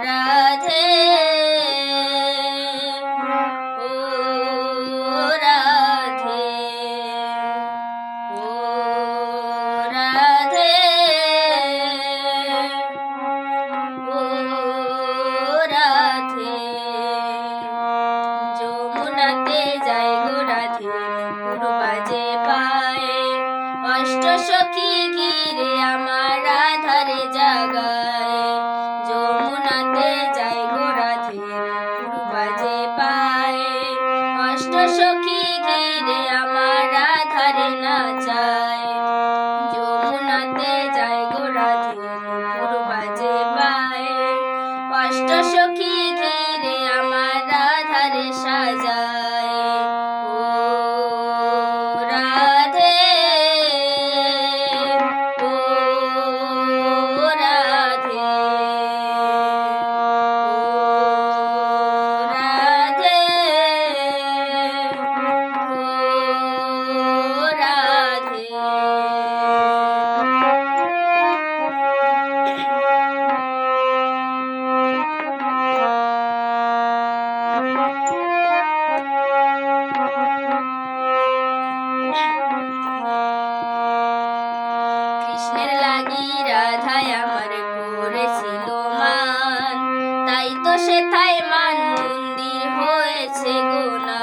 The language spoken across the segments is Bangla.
রাধে ও রাধে ও রাধে ও রাধে যমুনাতে যাই গো রাধে নুপুর বাজে পায়ে অষ্ট সখী ঘিরে আমার রাধারে জাগায় যমুনাতে যাই গো রাধে নুপুর বাজে পায়ে অষ্ট সখী ঘিরে আমার রাধারে নাচায় যমুনাতে যাই গো রাধে নুপুর বাজে পায়ে অষ্ট সখী ঘিরে আমার রাধারে সাজায় ও রাধে ও রাধে ও রাধে ও রাধে কৃষ্ণের লাগি রাধায় আমার করেছিল মান তাই তো সেথায় মান মন্দির হয়েছে গোনা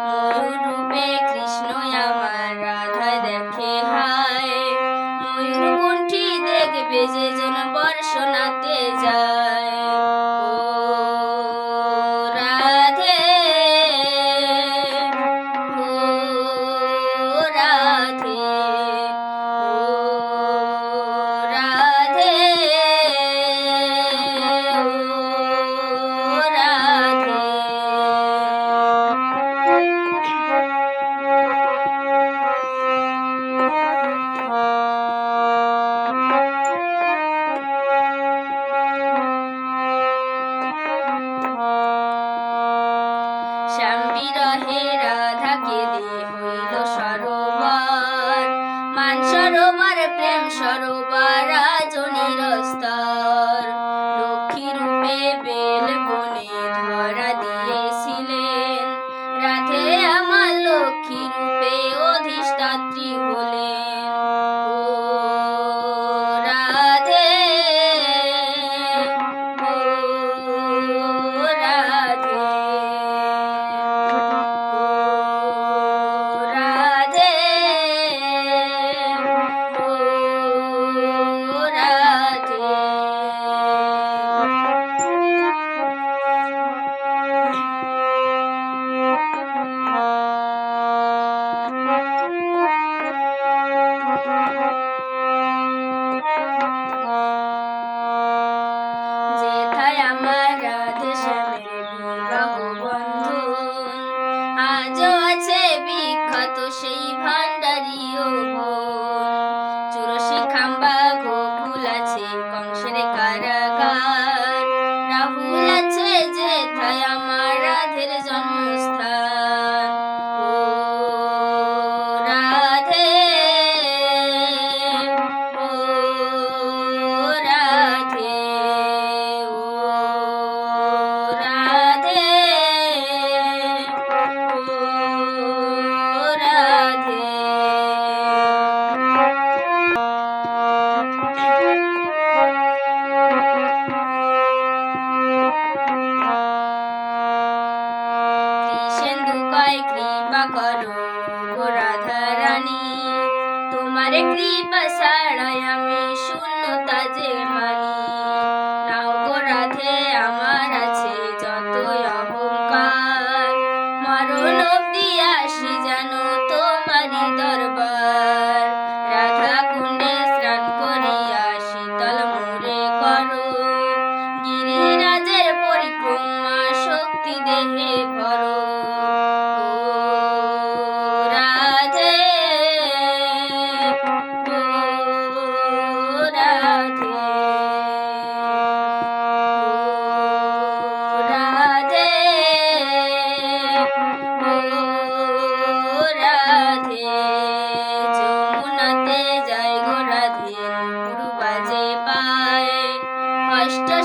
ময়ূর রূপে কৃষ্ণ আমার রাধায় দেখে হায় ময়ূর কণ্ঠী দেখবে যে যেন বর্ষনাতে যায় ও রাধে ও রাধে ও রাধে ও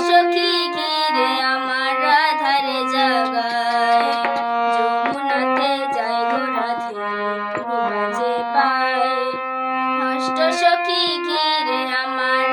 সখী ঘিরে আমার রাধারে জাগায়, যমুনাতে যায় গো রাধে পুর বাজে পায়। অষ্ট সখী ঘিরে আমার